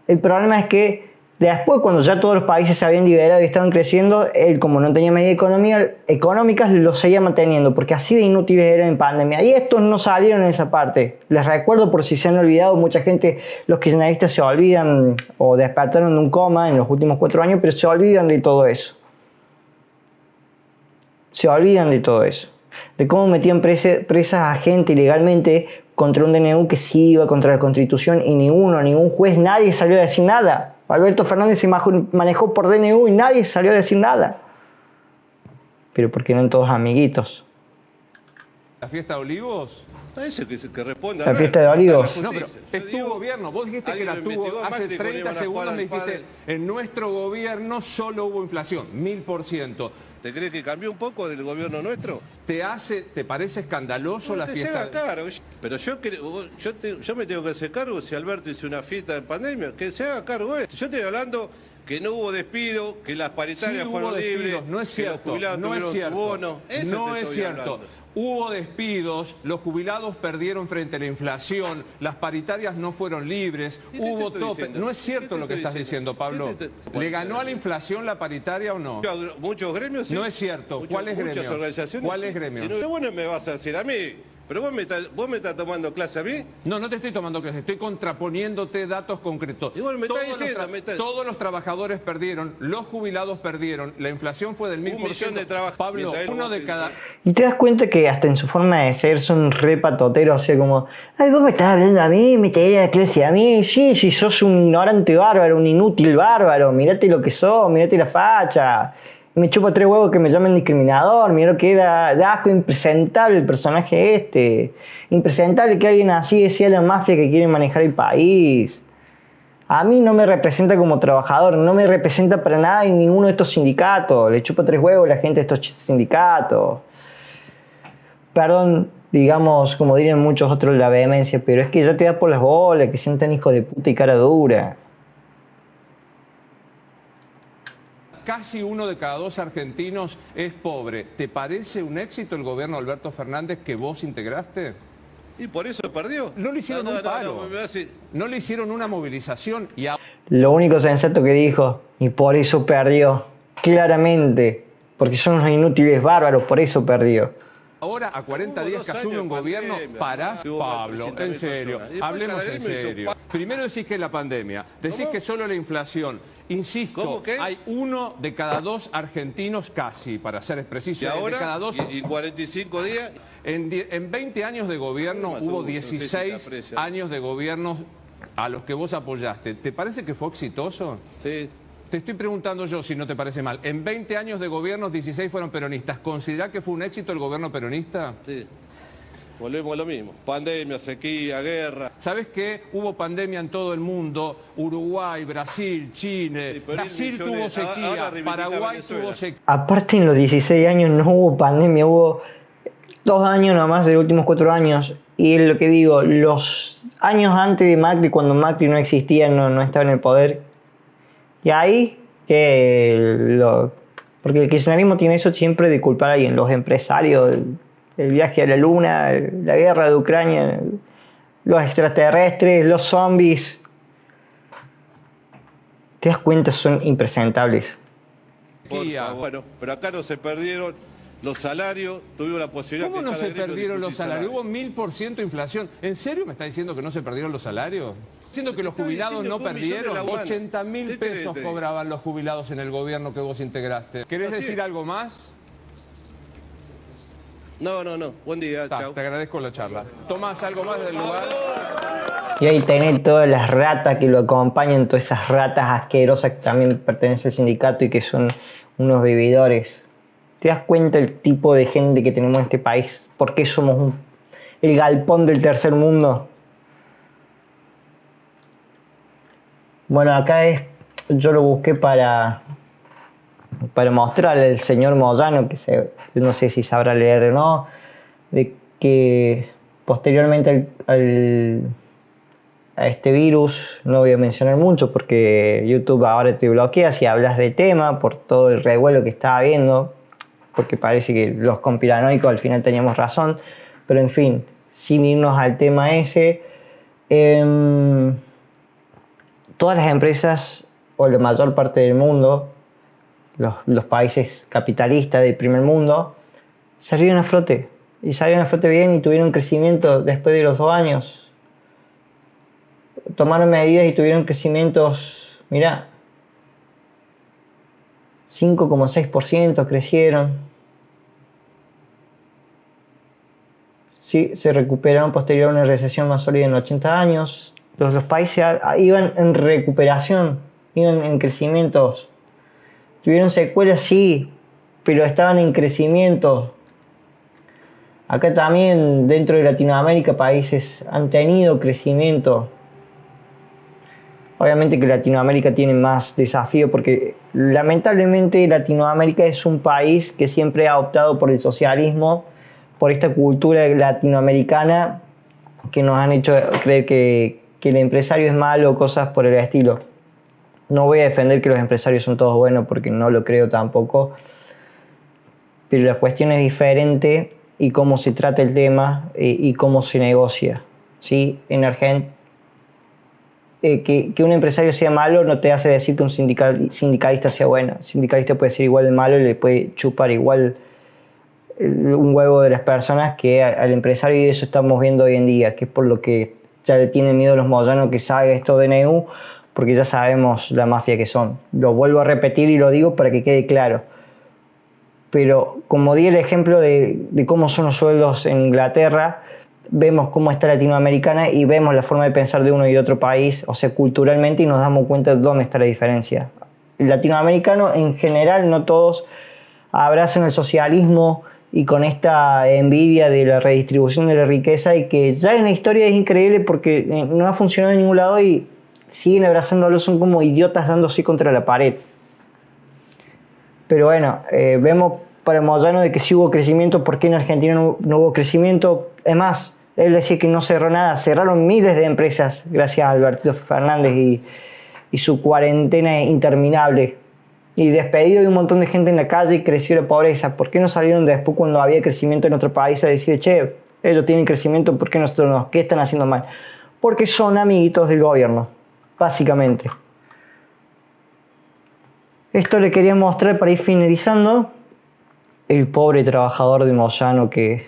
El problema es que después, cuando ya todos los países se habían liberado y estaban creciendo, él, como no tenía medidas económicas, lo seguía manteniendo, porque así de inútiles eran en pandemia. Y estos no salieron en esa parte. Les recuerdo, por si se han olvidado, mucha gente, los kirchneristas se olvidan o despertaron de un coma en los últimos 4 años, pero se olvidan de todo eso. Se olvidan de todo eso. De cómo metían presas a gente ilegalmente contra un DNU que sí iba contra la Constitución, y ningún juez, nadie salió a decir nada. Alberto Fernández se manejó por DNU y nadie salió a decir nada. Pero ¿por qué no todos amiguitos? ¿La fiesta de Olivos? Eso que responda. La fiesta de Olivos. No, pero es tu gobierno. Vos dijiste que la tuvo hace 30 segundos, me dijiste, en nuestro gobierno solo hubo inflación, 1000%. ¿Te crees que cambió un poco del gobierno nuestro? ¿Te parece escandaloso la fiesta? Se haga cargo. Pero yo me tengo que hacer cargo si Alberto hizo una fiesta de pandemia, que se haga cargo esto. Yo estoy hablando que no hubo despido, que las paritarias fueron libres, no es cierto, que los jubilados tuvieron su bono. No es cierto. Hubo despidos, los jubilados perdieron frente a la inflación, las paritarias no fueron libres, hubo tope. No es cierto lo que estás diciendo, Pablo. ¿Le ganó a la inflación la paritaria o no? Muchos gremios sí. No es cierto. ¿Cuáles gremios? Muchas organizaciones. ¿Cuáles gremios? Vos no me vas a decir a mí. ¿Pero vos me estás tomando clase a mí? No, no te estoy tomando clase, estoy contraponiéndote datos concretos. Y bueno, todos los trabajadores perdieron, los jubilados perdieron, la inflación fue del 1000%. 1 millón de trabajadores. Pablo, uno de cada... Y te das cuenta que hasta en su forma de ser son re patoteros, o sea, como, ay, vos me estás hablando a mí, me te la clase a mí, sí, sos un ignorante bárbaro, un inútil bárbaro, mirate lo que sos, mirate la facha. Me chupa 3 huevos que me llamen discriminador, mira lo que da asco, impresentable el personaje este. Impresentable que alguien así decía la mafia que quiere manejar el país. A mí no me representa como trabajador, no me representa para nada en ninguno de estos sindicatos. Le chupa 3 huevos a la gente de estos sindicatos. Perdón, digamos, como dirían muchos otros, la vehemencia, pero es que ya te da por las bolas, que sean tan hijos de puta y cara dura. Casi 1 de cada 2 argentinos es pobre. ¿Te parece un éxito el gobierno de Alberto Fernández que vos integraste? Y por eso perdió. No le hicieron un paro. No le hicieron una movilización. Lo único sensato que dijo, y por eso perdió. Claramente. Porque son unos inútiles bárbaros, por eso perdió. Ahora, a 40 días que asume un gobierno, parás, Pablo, en serio, hablemos en serio. Primero decís que es la pandemia, decís que solo la inflación. Insisto, hay 1 de cada 2 argentinos casi, para ser preciso. ¿Y ahora? De cada 2... ¿Y 45 días? En 20 años de gobierno hubo 16 años de gobierno a los que vos apoyaste. ¿Te parece que fue exitoso? Sí. Te estoy preguntando yo si no te parece mal. En 20 años de gobierno, 16 fueron peronistas. ¿Considerás que fue un éxito el gobierno peronista? Sí. Volvemos a lo mismo. Pandemia, sequía, guerra. ¿Sabés qué? Hubo pandemia en todo el mundo. Uruguay, Brasil, Chile. Sí, Brasil tuvo sequía, Paraguay tuvo sequía. Aparte, en los 16 años no hubo pandemia, hubo 2 años nomás de los últimos 4 años. Y es lo que digo, los años antes de Macri, cuando Macri no existía, no estaba en el poder. Y ahí, porque el kirchnerismo tiene eso siempre de culpar a alguien, los empresarios, el viaje a la luna, la guerra de Ucrania, los extraterrestres, los zombies. ¿Te das cuenta? Son impresentables. Bueno, pero acá no se perdieron los salarios, tuvimos la posibilidad... ¿Cómo no se perdieron los salarios? Hubo 1000% inflación. ¿En serio me está diciendo que no se perdieron los salarios? Diciendo que los jubilados no perdieron. 80.000 pesos cobraban los jubilados en el gobierno que vos integraste. ¿Querés decir algo más? No. Buen día, chao. Te agradezco la charla. ¿Tomás algo más del lugar? Y ahí tenés todas las ratas que lo acompañan, todas esas ratas asquerosas que también pertenecen al sindicato y que son unos vividores. ¿Te das cuenta el tipo de gente que tenemos en este país? ¿Por qué somos el galpón del tercer mundo? Bueno, acá yo lo busqué para mostrarle al señor Moyano, que no sé si sabrá leer o no, de que posteriormente a este virus, no voy a mencionar mucho porque YouTube ahora te bloquea si hablas de tema por todo el revuelo que está habiendo, porque parece que los conspiranoicos al final teníamos razón, pero en fin, sin irnos al tema ese, todas las empresas, o la mayor parte del mundo, los países capitalistas del primer mundo, salieron a flote. Y salieron a flote bien y tuvieron crecimiento después de los 2 años. Tomaron medidas y tuvieron crecimientos, mirá, 5,6% crecieron. Sí, se recuperaron posterior a una recesión más sólida en 80 años. Los países iban en recuperación, iban en crecimientos. Tuvieron secuelas, sí, pero estaban en crecimiento. Acá también, dentro de Latinoamérica, países han tenido crecimiento. Obviamente que Latinoamérica tiene más desafío porque lamentablemente Latinoamérica es un país que siempre ha optado por el socialismo, por esta cultura latinoamericana que nos han hecho creer que el empresario es malo o cosas por el estilo. No voy a defender que los empresarios son todos buenos porque no lo creo tampoco, pero la cuestión es diferente y cómo se trata el tema y cómo se negocia. ¿Sí? En Argentina, que un empresario sea malo no te hace decir que un sindicalista sea bueno. El sindicalista puede ser igual de malo y le puede chupar igual un huevo de las personas que al empresario, y eso estamos viendo hoy en día, que es por lo que ya le tienen miedo los moyanos que salga esto de DNU, porque ya sabemos la mafia que son. Lo vuelvo a repetir y lo digo para que quede claro. Pero como di el ejemplo de cómo son los sueldos en Inglaterra, vemos cómo está Latinoamericana y vemos la forma de pensar de uno y de otro país, o sea, culturalmente, y nos damos cuenta de dónde está la diferencia. El latinoamericano, en general, no todos abrazan el socialismo y con esta envidia de la redistribución de la riqueza, y que ya en la historia es increíble porque no ha funcionado en ningún lado y siguen abrazándolo, son como idiotas dándose contra la pared. Pero bueno, vemos para Moyano de que sí hubo crecimiento. ¿Por qué en Argentina no hubo crecimiento? Es más, él decía que no cerró nada, cerraron miles de empresas gracias a Alberto Fernández y su cuarentena interminable. Y despedido de un montón de gente en la calle y creció la pobreza. ¿Por qué no salieron después cuando había crecimiento en otro país a decir, che, ellos tienen crecimiento, ¿por qué nosotros no? ¿Qué están haciendo mal? Porque son amiguitos del gobierno, básicamente. Esto le quería mostrar para ir finalizando. El pobre trabajador de Moyano que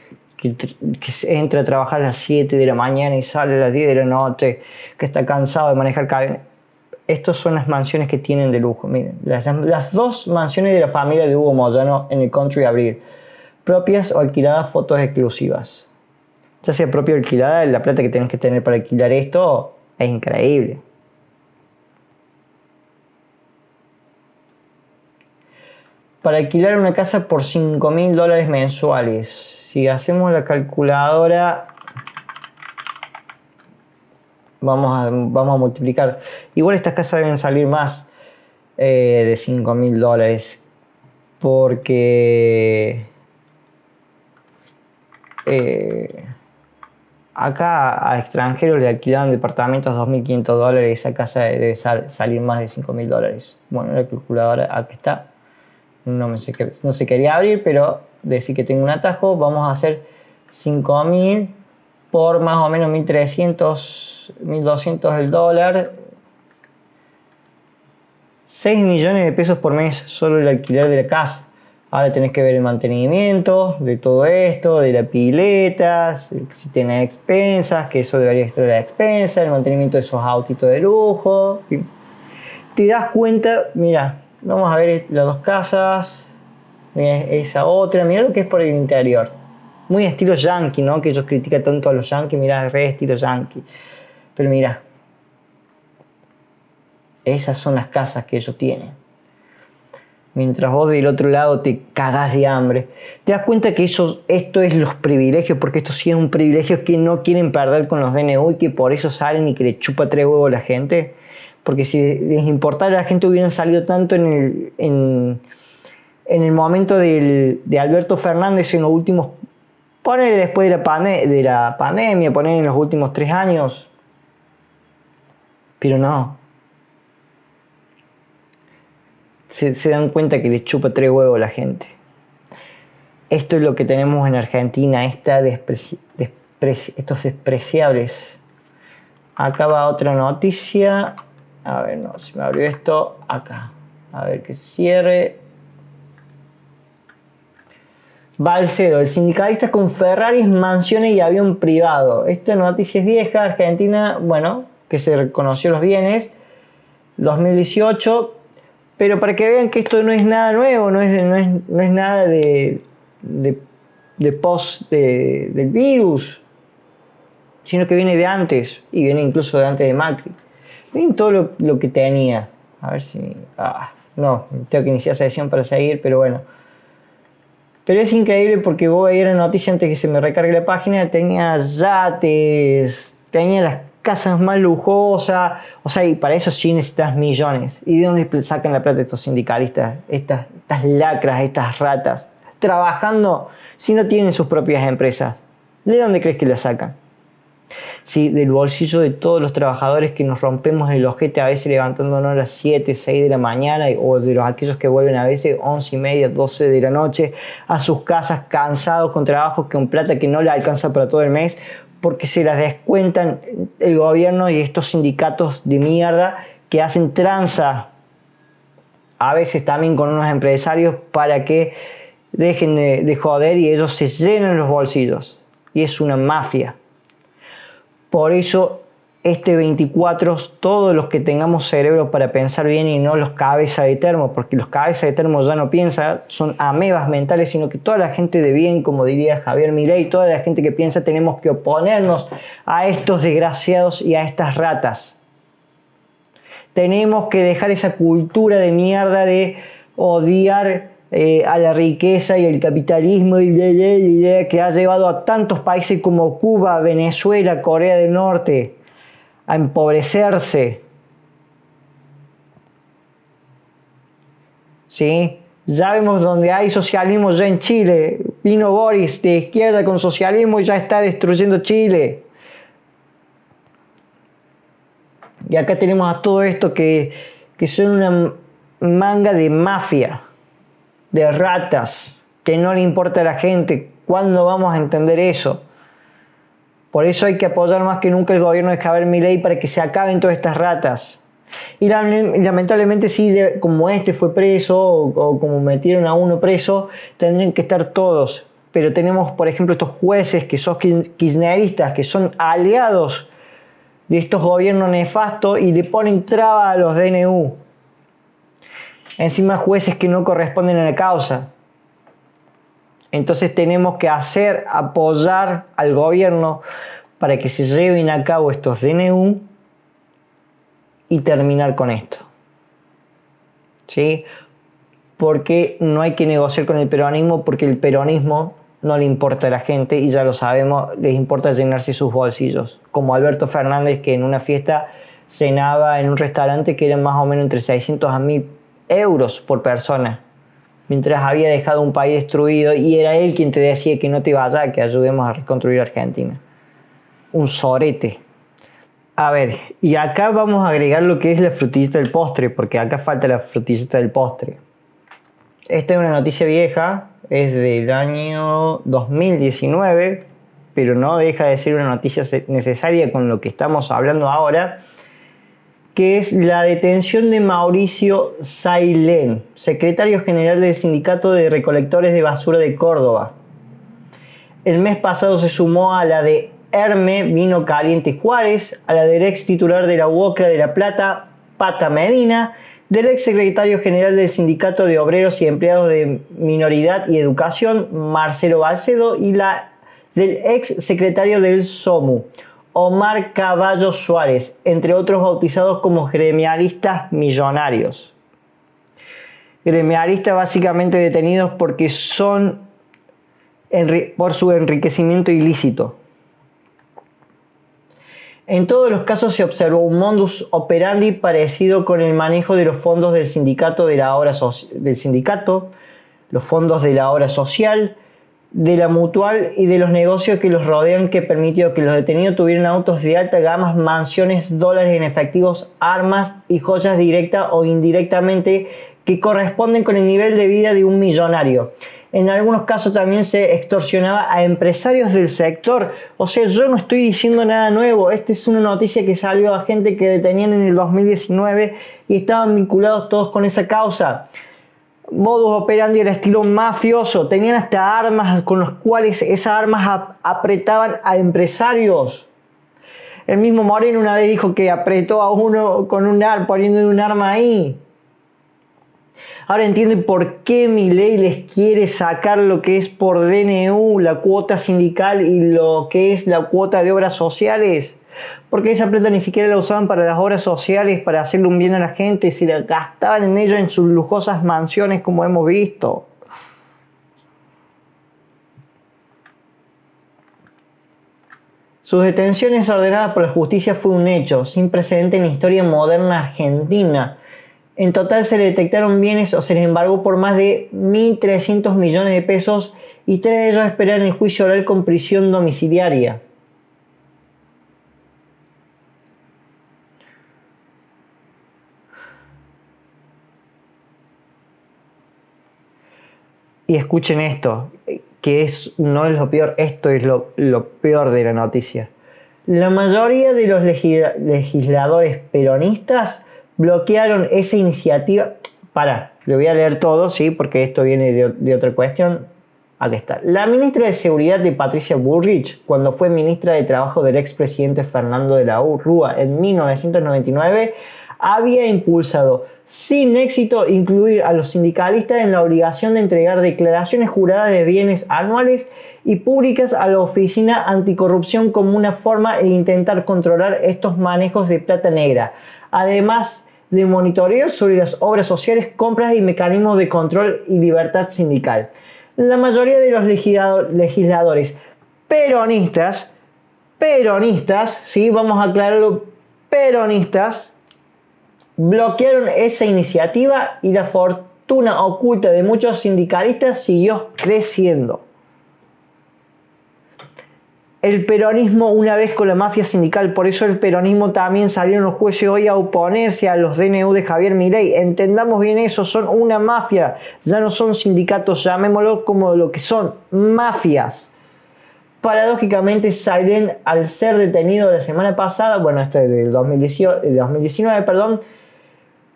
entra a trabajar a las 7 de la mañana y sale a las 10 de la noche, que está cansado de manejar camiones. Estas son las mansiones que tienen de lujo. Miren, las 2 mansiones de la familia de Hugo Moyano en el Country Abril, propias o alquiladas, fotos exclusivas. Ya sea propia o alquilada, la plata que tenés que tener para alquilar esto es increíble. Para alquilar una casa por $5.000 mensuales. Si hacemos la calculadora, vamos a multiplicar. Igual estas casas deben salir más de $5.000, porque acá a extranjeros le alquilaban departamentos a $2.500. Esa casa debe salir más de $5.000. Bueno, la calculadora aquí está. No se quería abrir, pero decir que tengo un atajo. Vamos a hacer 5.000 por más o menos 1.300, 1.200 el dólar. 6 millones de pesos por mes solo el alquiler de la casa. Ahora tenés que ver el mantenimiento de todo esto, de las piletas, si tenés expensas, que eso debería estar en la expensa, el mantenimiento de esos autitos de lujo. Te das cuenta, mira. Vamos a ver las 2 casas. Mira esa otra. Mira lo que es por el interior. Muy estilo yankee, ¿no? Que ellos critican tanto a los yankees. Mira, re estilo yankee. Pero mira. Esas son las casas que ellos tienen. Mientras vos del otro lado te cagás de hambre. Te das cuenta que esto es los privilegios. Porque esto sí es un privilegio que no quieren perder con los DNU. Y que por eso salen y que le chupa 3 huevos a la gente. Porque si les importara a la gente hubieran salido tanto en el momento de Alberto Fernández en los últimos, poner después de la pandemia, poner en los últimos 3 años. Pero no. Se dan cuenta que les chupa 3 huevos a la gente. Esto es lo que tenemos en Argentina, estos despreciables. Acá va otra noticia. A ver, no, se me abrió esto acá. A ver que cierre. Balcedo, el sindicalista con Ferraris, mansiones y avión privado. Esta noticia es vieja. Argentina, bueno, que se reconoció los bienes. 2018. Pero para que vean que esto no es nada nuevo, no es nada de post del virus, sino que viene de antes, y viene incluso de antes de Macri. Miren todo lo que tenía. A ver si... no, tengo que iniciar sesión para seguir, pero bueno. Pero es increíble porque voy a ir a la noticia antes que se me recargue la página. Tenía yates, tenía las casas más lujosas. O sea, y para eso sí necesitas millones. ¿Y de dónde sacan la plata estos sindicalistas? Estas lacras, estas ratas. Trabajando si no tienen sus propias empresas. ¿De dónde crees que la sacan? Sí, del bolsillo de todos los trabajadores que nos rompemos el ojete a veces levantándonos a las 7, 6 de la mañana, o de aquellos que vuelven a veces 11 y media, 12 de la noche a sus casas cansados con trabajos con plata que no le alcanza para todo el mes porque se las descuentan el gobierno y estos sindicatos de mierda que hacen tranza a veces también con unos empresarios para que dejen de joder y ellos se llenan los bolsillos. Y es una mafia. Por eso, este 24, todos los que tengamos cerebro para pensar bien y no los cabezas de termo, porque los cabezas de termo ya no piensan, son amebas mentales, sino que toda la gente de bien, como diría Javier Milei, toda la gente que piensa, tenemos que oponernos a estos desgraciados y a estas ratas. Tenemos que dejar esa cultura de mierda de odiar a la riqueza y el capitalismo y la idea que ha llevado a tantos países como Cuba, Venezuela, Corea del Norte a empobrecerse. ¿Sí? Ya vemos donde hay socialismo ya en Chile. Vino Boris de izquierda con socialismo y ya está destruyendo Chile. Y acá tenemos a todo esto que son una manga de mafia, de ratas, que no le importa a la gente. ¿Cuándo vamos a entender eso? Por eso hay que apoyar más que nunca el gobierno de Javier Milei para que se acaben todas estas ratas. Y lamentablemente sí, como este fue preso o como metieron a uno preso, tendrían que estar todos. Pero tenemos, por ejemplo, estos jueces que son kirchneristas, que son aliados de estos gobiernos nefastos y le ponen traba a los DNU. Encima jueces que no corresponden a la causa. Entonces tenemos que apoyar al gobierno para que se lleven a cabo estos DNU y terminar con esto. ¿Sí? Porque no hay que negociar con el peronismo, porque el peronismo no le importa a la gente y ya lo sabemos, les importa llenarse sus bolsillos. Como Alberto Fernández, que en una fiesta cenaba en un restaurante que eran más o menos entre 600 a 1000 euros por persona, mientras había dejado un país destruido y era él quien te decía que no te vayas, que ayudemos a reconstruir Argentina. Un sorete. A ver, y acá vamos a agregar lo que es la frutillita del postre, porque acá falta la frutillita del postre. Esta es una noticia vieja, es del año 2019, pero no deja de ser una noticia necesaria con lo que estamos hablando ahora, que es la detención de Mauricio Sailén, secretario general del Sindicato de Recolectores de Basura de Córdoba. El mes pasado se sumó a la de Herme Vino Caliente Juárez, a la del ex titular de la UOCRA de La Plata, Pata Medina, del ex secretario general del Sindicato de Obreros y Empleados de Minoridad y Educación, Marcelo Balcedo, y la del ex secretario del SOMU, Omar Caballo Suárez, entre otros bautizados como gremialistas millonarios. Gremialistas básicamente detenidos porque son por su enriquecimiento ilícito. En todos los casos se observó un modus operandi parecido con el manejo de los fondos del sindicato, los fondos de la obra social, de la mutual y de los negocios que los rodean, que permitió que los detenidos tuvieran autos de alta gama, mansiones, dólares en efectivos, armas y joyas directa o indirectamente que corresponden con el nivel de vida de un millonario. En algunos casos también se extorsionaba a empresarios del sector. O sea, yo no estoy diciendo nada nuevo. Esta es una noticia que salió a gente que detenían en el 2019 y estaban vinculados todos con esa causa. Modus operandi era estilo mafioso. Tenían hasta armas con las cuales esas armas apretaban a empresarios. El mismo Moreno una vez dijo que apretó a uno con poniéndole un arma ahí. Ahora entienden por qué Milei les quiere sacar lo que es por DNU, la cuota sindical y lo que es la cuota de obras sociales. Porque esa plata ni siquiera la usaban para las obras sociales, para hacerle un bien a la gente, se la gastaban en ello en sus lujosas mansiones como hemos visto. Sus detenciones ordenadas por la justicia fue un hecho sin precedente en la historia moderna argentina. En total se le detectaron bienes o se les embargó por más de 1.300 millones de pesos y 3 de ellos esperan el juicio oral con prisión domiciliaria. Y escuchen esto, que no es lo peor, esto es lo peor de la noticia. La mayoría de los legisladores peronistas bloquearon esa iniciativa. Lo voy a leer todo, ¿sí? Porque esto viene de otra cuestión. Aquí está. La ministra de Seguridad de Patricia Bullrich, cuando fue ministra de Trabajo del expresidente Fernando de la Rúa en 1999, había impulsado sin éxito incluir a los sindicalistas en la obligación de entregar declaraciones juradas de bienes anuales y públicas a la Oficina Anticorrupción como una forma de intentar controlar estos manejos de plata negra. Además de monitoreo sobre las obras sociales, compras y mecanismos de control y libertad sindical. La mayoría de los legisladores peronistas, ¿sí? Vamos a aclararlo, peronistas, bloquearon esa iniciativa y la fortuna oculta de muchos sindicalistas siguió creciendo. El peronismo una vez con la mafia sindical, por eso el peronismo también salieron los jueces hoy a oponerse a los DNU de Javier Milei. Entendamos bien eso, son una mafia, ya no son sindicatos, llamémoslo como lo que son, mafias. Paradójicamente, Sailen, al ser detenido la semana pasada, bueno, este es del 2019, perdón,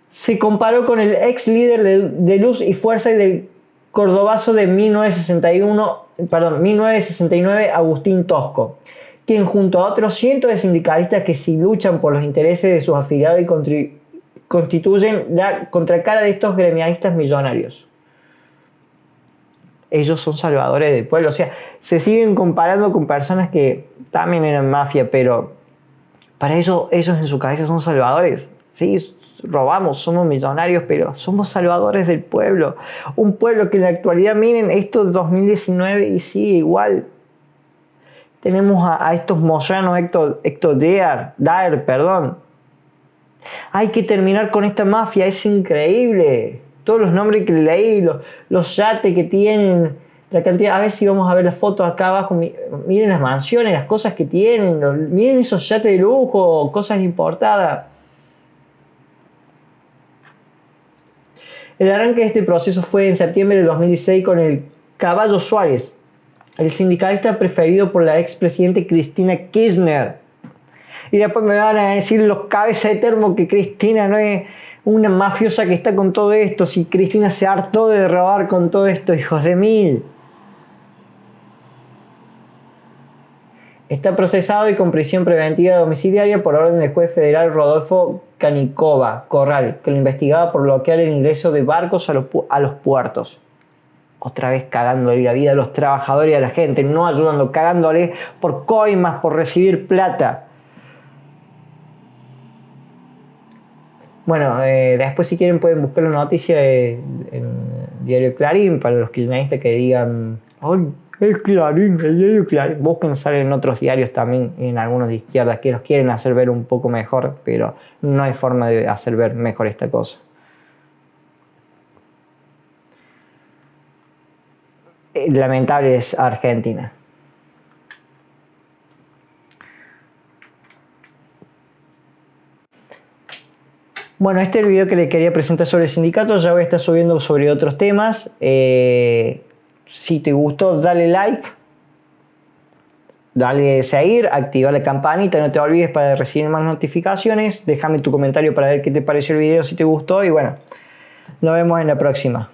se comparó con el ex líder de Luz y Fuerza y del cordobazo de 1969, Agustín Tosco, quien junto a otros cientos de sindicalistas que sí luchan por los intereses de sus afiliados y constituyen la contracara de estos gremialistas millonarios. Ellos son salvadores del pueblo, o sea, se siguen comparando con personas que también eran mafia, pero para ellos en su cabeza son salvadores, ¿sí? Robamos, somos millonarios, pero somos salvadores del pueblo. Un pueblo que en la actualidad, miren, esto es 2019 y sigue igual. Tenemos a estos Moyano, Héctor Daer, perdón. Hay que terminar con esta mafia, es increíble. Todos los nombres que leí, los yates que tienen, la cantidad. A ver si vamos a ver las fotos acá abajo. Miren las mansiones, las cosas que tienen. Miren esos yates de lujo, cosas importadas. El arranque de este proceso fue en septiembre de 2016 con el Caballo Suárez, el sindicalista preferido por la expresidente Cristina Kirchner. Y después me van a decir los cabezas de termo que Cristina no es una mafiosa que está con todo esto, si Cristina se hartó de robar con todo esto, hijos de mil. Está procesado y con prisión preventiva domiciliaria por orden del juez federal Rodolfo Canicova Corral, que lo investigaba por bloquear el ingreso de barcos a los puertos. Otra vez cagándole la vida a los trabajadores y a la gente, no ayudando, cagándole por coimas, por recibir plata. Bueno, después si quieren pueden buscar la noticia en Diario Clarín, para los kirchneristas que digan, ¡ay, el Clarín, el Diario Clarín! Busquen, salen en otros diarios también, en algunos de izquierda, que los quieren hacer ver un poco mejor, pero no hay forma de hacer ver mejor esta cosa. Lamentable es Argentina. Bueno, este es el video que les quería presentar sobre el sindicato. Ya voy a estar subiendo sobre otros temas. Si te gustó, dale like, dale seguir, activa la campanita, no te olvides para recibir más notificaciones. Déjame tu comentario para ver qué te pareció el video, si te gustó, y bueno, nos vemos en la próxima.